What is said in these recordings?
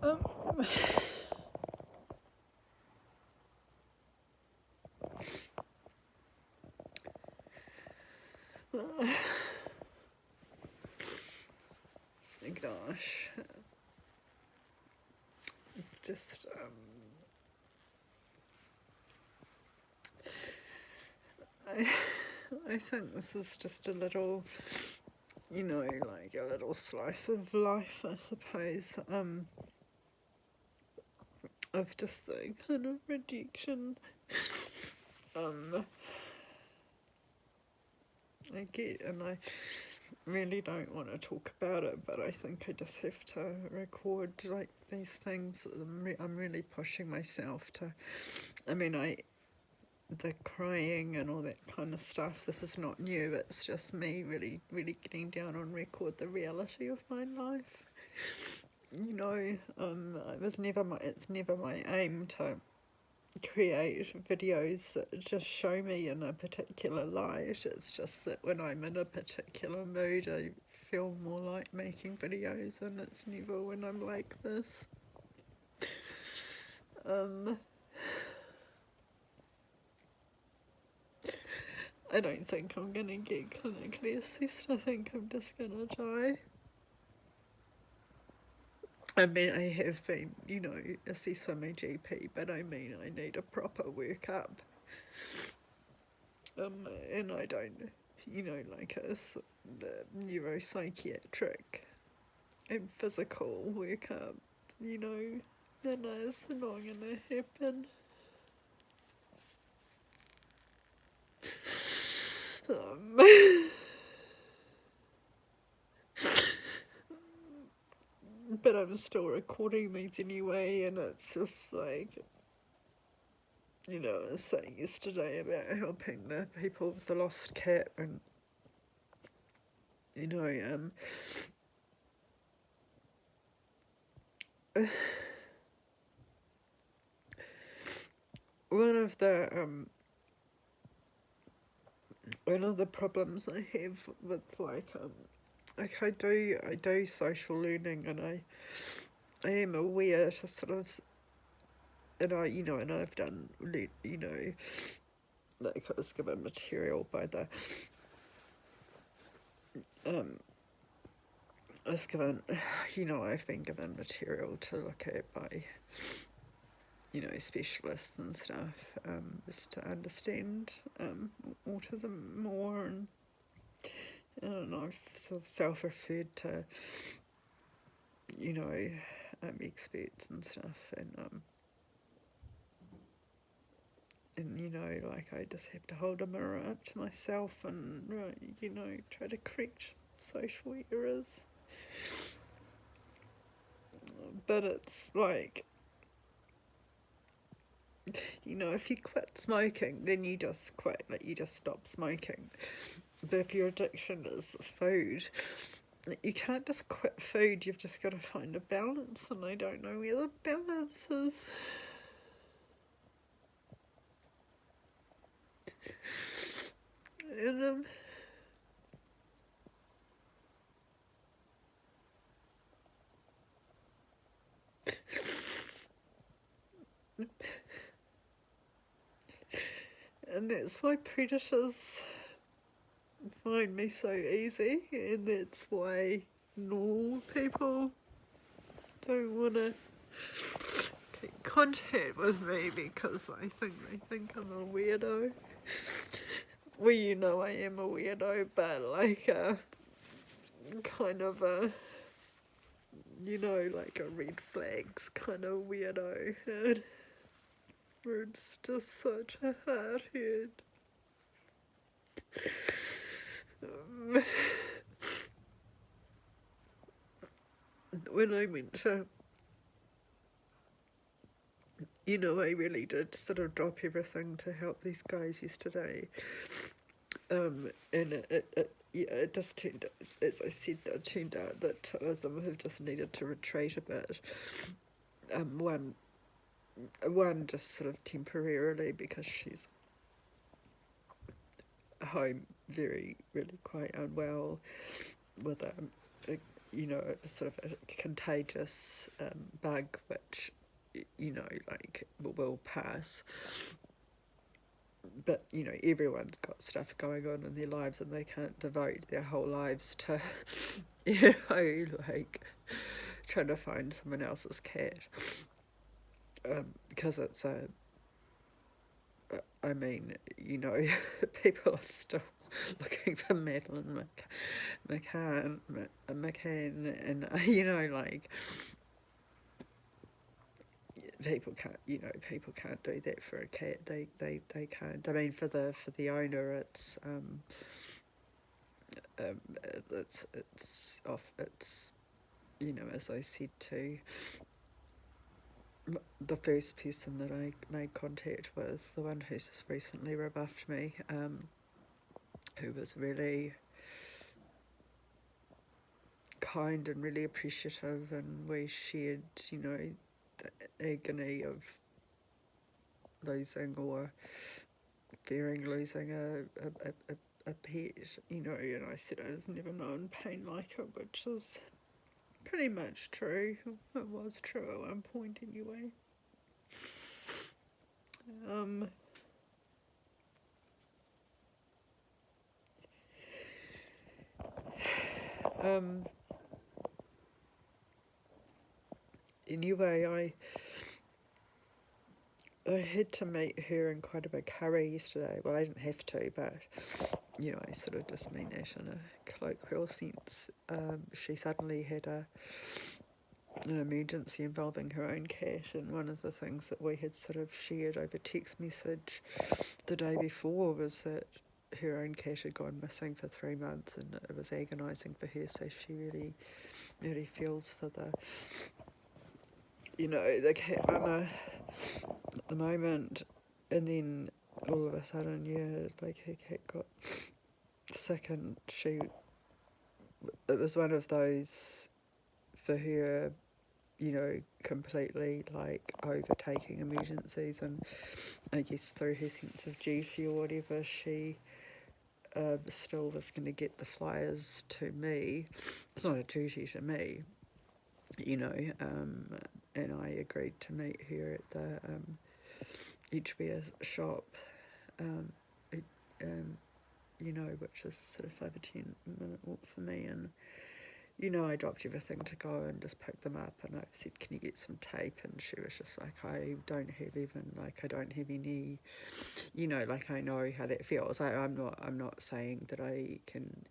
Um, gosh, just I think this is just a little, you know, like a little slice of life, I suppose, of just the kind of rejection I get, and I really don't want to talk about it, but I think I just have to record like these things. I'm really pushing myself to, I mean, the crying and all that kind of stuff, this is not new, it's just me really, really getting down on record the reality of my life. You know, it's never my aim to create videos that just show me in a particular light. It's just that when I'm in a particular mood, I feel more like making videos, and it's never when I'm like this. I don't think I'm gonna get clinically assessed. I think I'm just gonna die. I mean, I have been, you know, assessed by my GP, but I mean, I need a proper workup. And I don't, you know, like the neuropsychiatric and physical workup, you know, then it's not gonna happen. But I'm still recording these anyway, and it's just like, you know, I was saying yesterday about helping the people with the lost cat, and, you know, one of the problems I have with like I do social learning, and I am aware to sort of, and I've done, you know, like I was given material by the I've been given material to look at by, you know, specialists and stuff, just to understand autism more, and I don't know, I've sort of self-referred to, you know, experts and stuff, and you know, like I just have to hold a mirror up to myself and, you know, try to correct social errors. But it's like, you know, if you quit smoking, then you just quit, like you just stop smoking. But if your addiction is food, you can't just quit food, you've just got to find a balance, and I don't know where the balance is. And and that's why predators find me so easy, and that's why normal people don't want to get contact with me, because they think I'm a weirdo. Well, you know, I am a weirdo, but like a kind of a, you know, like a red flags kind of weirdo. And it's just such a hard hurt. When I went to, you know, I really did sort of drop everything to help these guys yesterday. And it just turned, as I said, it turned out that two of them have just needed to retreat a bit. One just sort of temporarily, because she's home really quite unwell with you know, it was sort of a contagious bug which, you know, like will pass. But, you know, everyone's got stuff going on in their lives and they can't devote their whole lives to, you know, like trying to find someone else's cat. Because it's I mean, you know, people are still looking for Madeline McCann, and, you know, like, people can't do that for a cat. They can't. I mean, for the owner, it's you know, as I said to the first person that I made contact with, the one who's just recently rebuffed me, who was really kind and really appreciative, and we shared, you know, the agony of losing or fearing losing a pet, you know, and I said I've never known pain like it, which is pretty much true. It was true at one point anyway. Anyway, I had to meet her in quite a big hurry yesterday. Well, I didn't have to, but, you know, I sort of just mean that in a colloquial sense. She suddenly had an emergency involving her own cat, and one of the things that we had sort of shared over text message the day before was that her own cat had gone missing for 3 months, and it was agonising for her, so she really, really feels for the, you know, the cat mama at the moment. And then all of a sudden, yeah, like her cat got sick, and it was one of those for her, you know, completely like overtaking emergencies, and I guess through her sense of duty or whatever, she still was going to get the flyers to me. It's not a duty to me, you know, and I agreed to meet her at the Edgeware shop, you know, which is sort of 5 or 10 minute walk for me, and, you know, I dropped everything to go and just picked them up, and I said, can you get some tape? And she was just like, I don't have any, you know, like, I know how that feels. I'm not saying that I can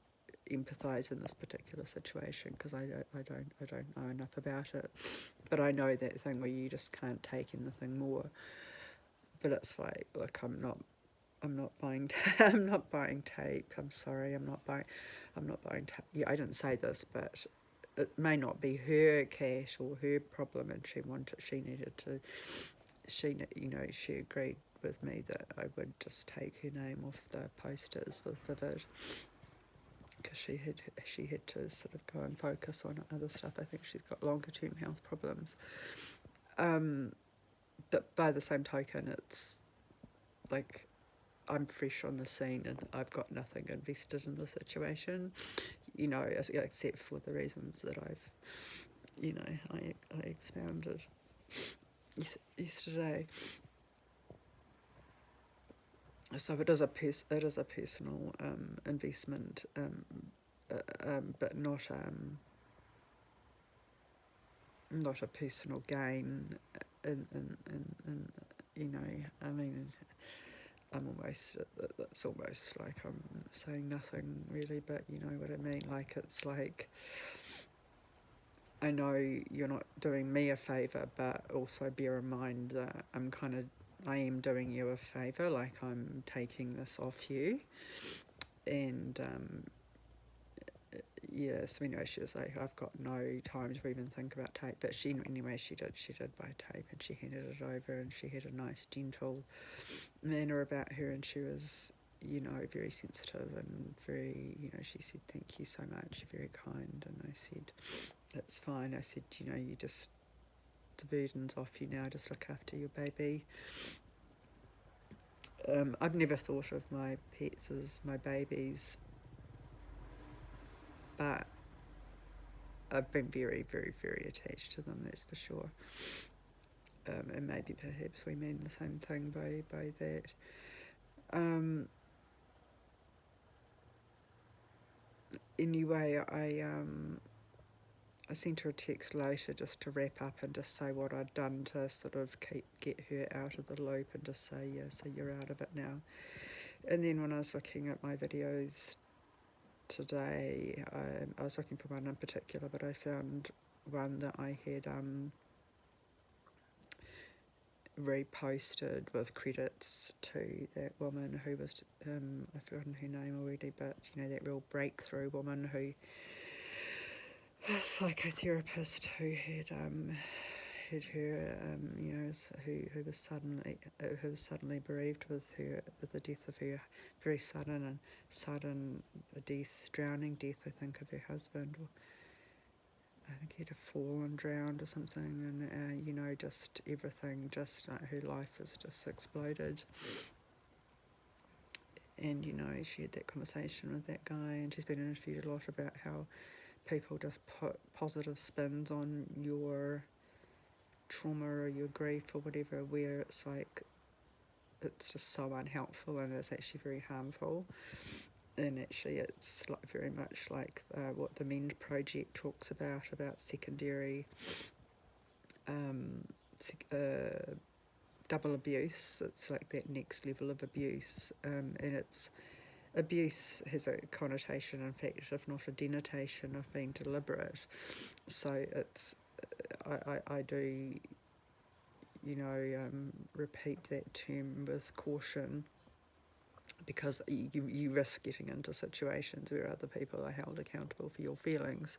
empathise in this particular situation, because I don't know enough about it, but I know that thing where you just can't take anything more. But it's like, look, I'm not buying I'm not buying tape. I'm sorry, I'm not buying tape. Yeah, I didn't say this, but it may not be her cat or her problem, and she agreed with me that I would just take her name off the posters with Vivid, because she had to sort of go and focus on other stuff. I think she's got longer term health problems. But by the same token, it's like, I'm fresh on the scene and I've got nothing invested in the situation, you know, except for the reasons that I've, you know, I expounded yesterday. So it is a personal investment, but not a personal gain. In you know, I mean, that's almost like I'm saying nothing really, but you know what I mean. Like, it's like, I know you're not doing me a favour, but also bear in mind that I am doing you a favour. Like, I'm taking this off you, and yeah, so anyway, she was like, I've got no time to even think about tape, but she did buy tape, and she handed it over, and she had a nice gentle manner about her, and she was, you know, very sensitive and very, you know, she said, thank you so much, you're very kind. And I said, that's fine. I said, you know, the burden's off you now, just look after your baby. I've never thought of my pets as my babies, but I've been very, very, very attached to them, that's for sure. And maybe perhaps we mean the same thing by that. Anyway, I sent her a text later just to wrap up and just say what I'd done to sort of get her out of the loop and just say, yeah, so you're out of it now. And then when I was looking at my videos today, I was looking for one in particular, but I found one that I had reposted with credits to that woman who was, I've forgotten her name already, but you know, that real breakthrough woman who, a psychotherapist who had her, you know, who was suddenly bereaved with the death of her very sudden death, drowning death, I think, of her husband, or I think he'd have fallen, drowned or something, and you know, just everything, just her life has just exploded. And you know, she had that conversation with that guy, and she's been interviewed a lot about how people just put positive spins on your trauma or your grief or whatever, where it's like it's just so unhelpful and it's actually very harmful. And actually it's like very much like what the MEND project talks about secondary double abuse. It's like that next level of abuse, and it's abuse has a connotation, in fact, if not a denotation, of being deliberate. So it's I do, you know, repeat that term with caution, because you risk getting into situations where other people are held accountable for your feelings.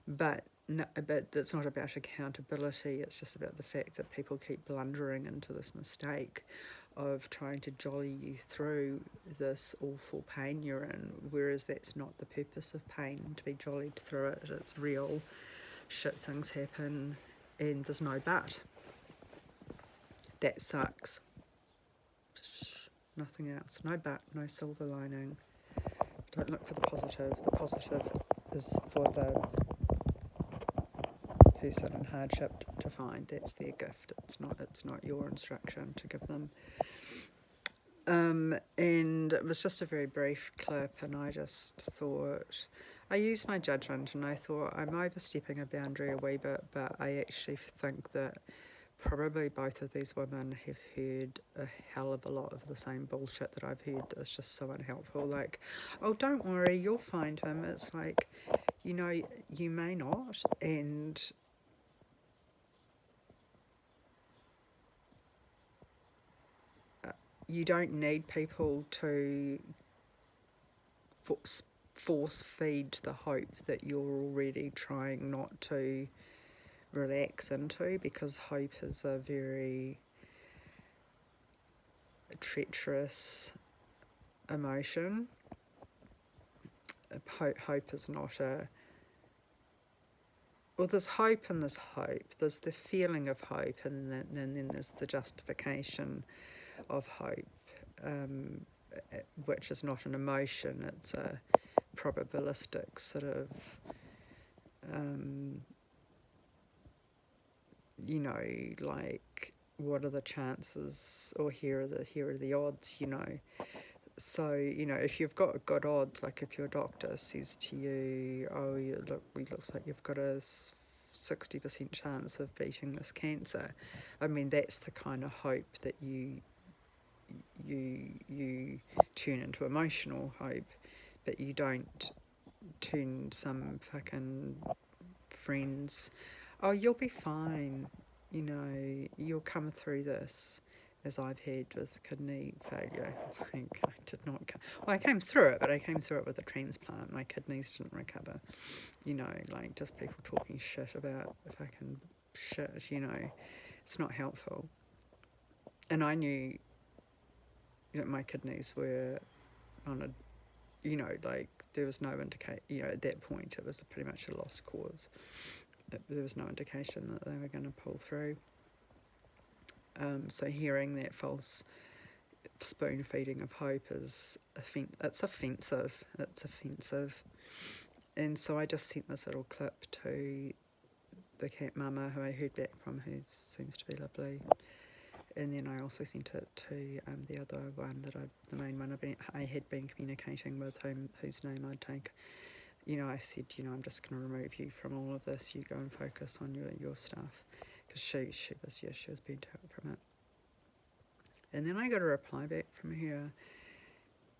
But it's not about accountability, it's just about the fact that people keep blundering into this mistake of trying to jolly you through this awful pain you're in, whereas that's not the purpose of pain, to be jollied through it. It's real, shit things happen, and there's no but. That sucks. Nothing else. No but, no silver lining. Don't look for the positive. The positive is for the person in hardship to find. That's their gift. It's not your instruction to give them. And it was just a very brief clip, and I just thought, I used my judgment, and I thought I'm overstepping a boundary a wee bit, but I actually think that probably both of these women have heard a hell of a lot of the same bullshit that I've heard that's just so unhelpful. Like, oh, don't worry, you'll find him. It's like, you know, you may not, and you don't need people to force feed the hope that you're already trying not to relax into, because hope is a very treacherous emotion. Hope is not a... Well, there's hope and there's hope. There's the feeling of hope, and then there's the justification of hope, which is not an emotion, it's a probabilistic sort of, you know, like, what are the chances, or here are the odds, you know. So, you know, if you've got good odds, like if your doctor says to you, oh, it looks like you've got a 60% chance of beating this cancer, I mean, that's the kind of hope that you turn into emotional hope, but you don't turn some fucking friends, oh, you'll be fine, you know, you'll come through this, as I've had with kidney failure. I think I did not come, well, I came through it, but I came through it with a transplant. My kidneys didn't recover, you know, like, just people talking shit about fucking shit, you know, it's not helpful. And I knew, you know, my kidneys were on a, you know, like, there was no you know, at that point it was pretty much a lost cause. There was no indication that they were going to pull through. So hearing that false spoon feeding of hope is it's offensive. It's offensive, And so I just sent this little clip to the cat mama who I heard back from, who seems to be lovely. And then I also sent it to the other one the main one I had been communicating with, whose name I'd take. I said, I'm just going to remove you from all of this. You go and focus on your stuff, because she was burnt out from it. And then I got a reply back from her,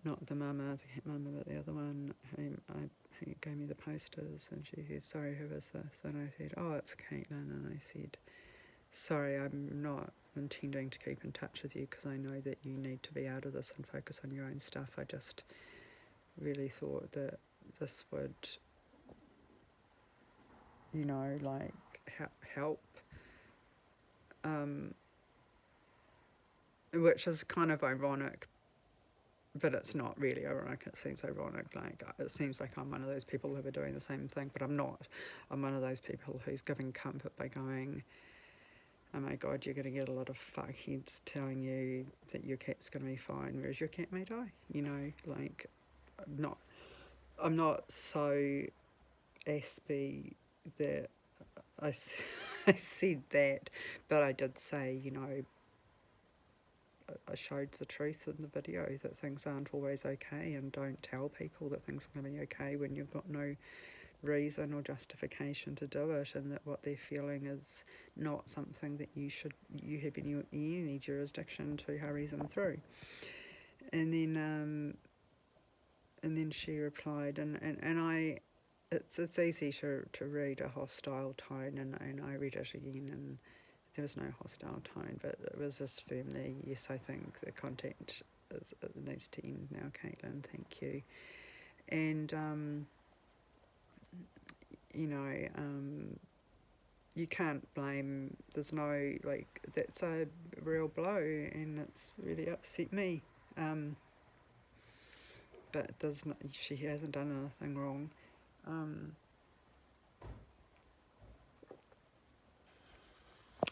not the cat mama, but the other one who gave me the posters, and she said, sorry, who is this? And I said, oh, it's Caitlin. And I said, sorry, I'm not intending to keep in touch with you, because I know that you need to be out of this and focus on your own stuff. I just really thought that this would, help. Which is kind of ironic, but it's not really ironic. It seems ironic. It seems like I'm one of those people who are doing the same thing, but I'm not. I'm one of those people who's giving comfort by going, oh my God, you're going to get a lot of fuckheads telling you that your cat's going to be fine, whereas your cat may die. I'm not so aspy that I said that, but I did say, I showed the truth in the video, that things aren't always okay, and don't tell people that things are going to be okay when you've got no reason or justification to do it, and that what they're feeling is not something that you have any jurisdiction to hurry them through. And then she replied, and I, it's easy to read a hostile tone, and I read it again, and there was no hostile tone, but it was just firmly, yes, I think the contact needs to end now, Caitlin, thank you. And you can't blame, there's no, that's a real blow, and it's really upset me. But she hasn't done anything wrong.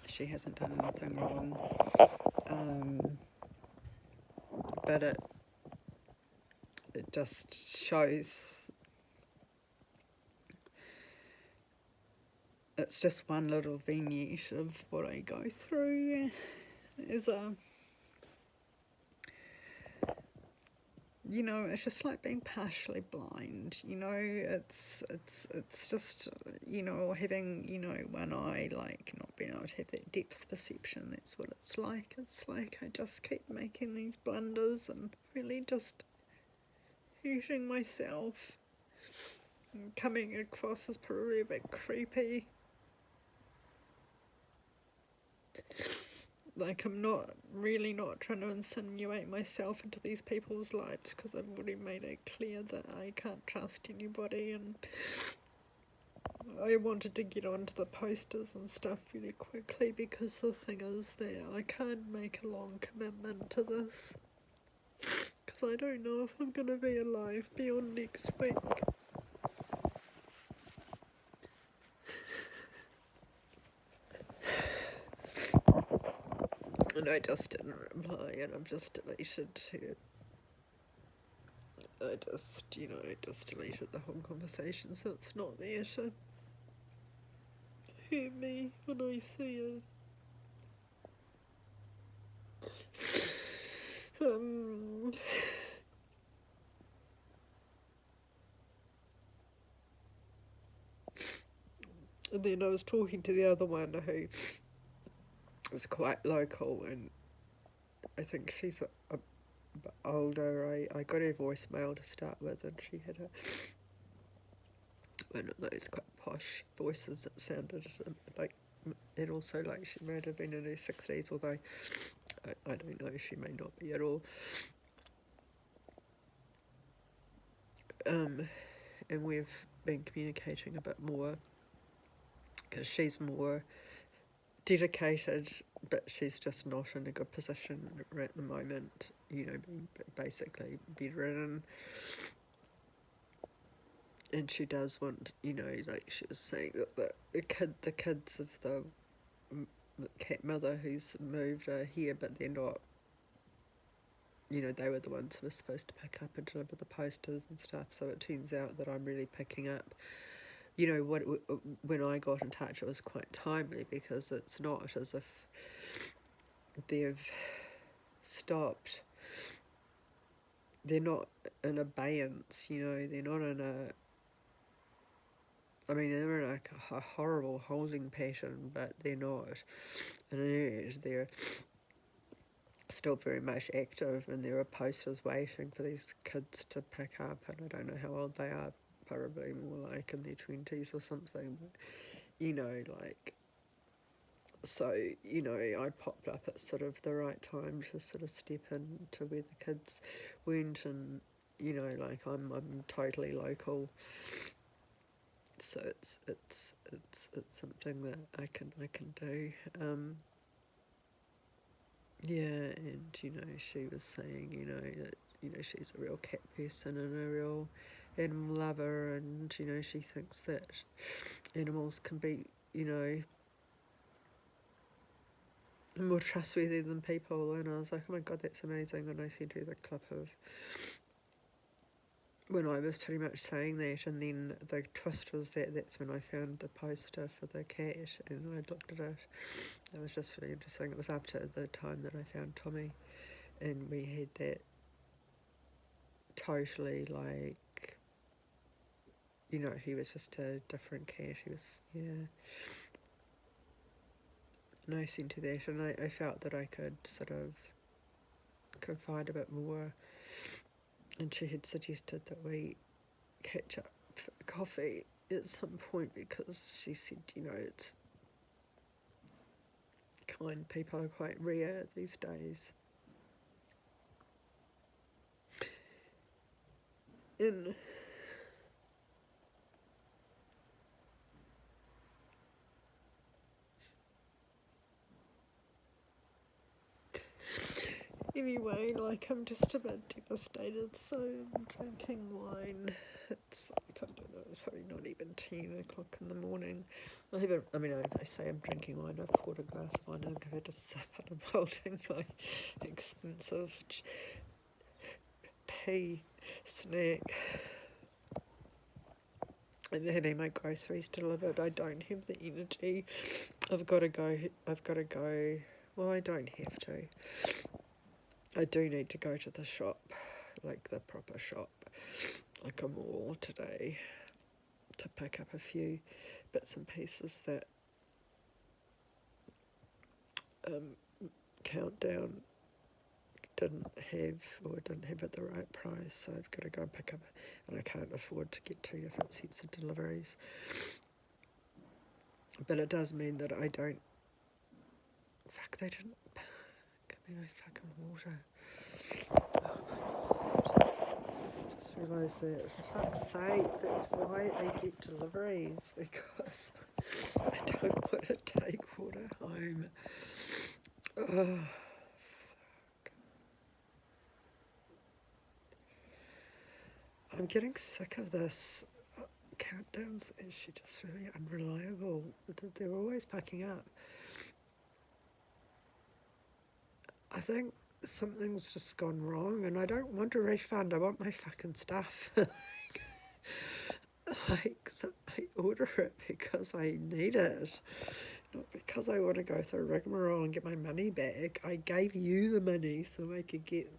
She hasn't done anything wrong. But it just shows, it's just one little vignette of what I go through as it's just like being partially blind. It's just, having, one eye, not being able to have that depth perception. That's what it's like. It's like I just keep making these blunders and really just hurting myself and coming across as probably a bit creepy. I'm not trying to insinuate myself into these people's lives, because I've already made it clear that I can't trust anybody, and I wanted to get onto the posters and stuff really quickly, because the thing is that I can't make a long commitment to this, because I don't know if I'm going to be alive beyond next week. And I just didn't reply, and I've just deleted it. I just deleted the whole conversation, so it's not there to hurt me when I see it. And then I was talking to the other one who was quite local, and I think she's a bit older. I got her voicemail to start with, and she had one of those quite posh voices that sounded and also she might have been in her 60s, although I don't know, she may not be at all. And we've been communicating a bit more, because she's more dedicated, but she's just not in a good position at the moment, being basically bedridden. And she does want, she was saying that the kids of the cat mother who's moved are here, but they're not you know, they were the ones who were supposed to pick up and deliver the posters and stuff. So it turns out that I'm really picking up, you know, when I got in touch, it was quite timely, because it's not as if they've stopped. They're not in abeyance, you know, they're not in a, I mean, they're in a horrible holding pattern, but they're not in an urge. They're still very much active, and there are posters waiting for these kids to pick up, and I don't know how old they are, probably more like in their 20s or something, but, you know, like, so, you know, I popped up at sort of the right time to sort of step into where the kids went, and, you know, like, I'm totally local, so it's something that I can do. Yeah, and, you know, she was saying, you know, that, you know, she's a real cat person and a real animal lover, and, you know, she thinks that animals can be, you know, more trustworthy than people. And I was like, oh my God, that's amazing. And I sent her the clip of when I was pretty much saying that, and then the twist was that that's when I found the poster for the cat, and I looked at it. It was just really interesting. It was after the time that I found Tommy, and we had that totally, like, you know, he was just a different cat. He was, yeah. And I sent her that, and I felt that I could sort of confide a bit more. And she had suggested that we catch up for coffee at some point, because she said, you know, it's kind people are quite rare these days. And anyway, like, I'm just a bit devastated, so I'm drinking wine. It's like, I don't know, it's probably not even 10 o'clock in the morning. I say I'm drinking wine, I've poured a glass of wine and I've had a sip, and I'm holding my expensive pea snack. And having my groceries delivered. I don't have the energy. I've got to go. Well, I don't have to. I do need to go to the shop, like the proper shop, like a mall today, to pick up a few bits and pieces that Countdown didn't have at the right price, so I've got to go and pick up, and I can't afford to get 2 different sets of deliveries. But it does mean that I don't, they didn't give me my fucking water. I just realised that, for fuck's sake, that's why I get deliveries, because I don't want to take water home. Oh. I'm getting sick of this. Countdown's actually just really unreliable. They're always packing up. I think something's just gone wrong, and I don't want a refund. I want my fucking stuff. So I order it because I need it, not because I want to go through rigmarole and get my money back. I gave you the money so I could get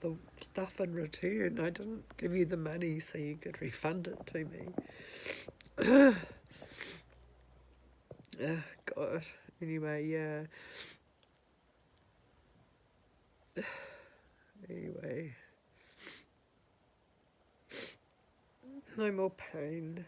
the stuff in return. I didn't give you the money so you could refund it to me. Oh, God. Anyway, yeah. Anyway. No more pain.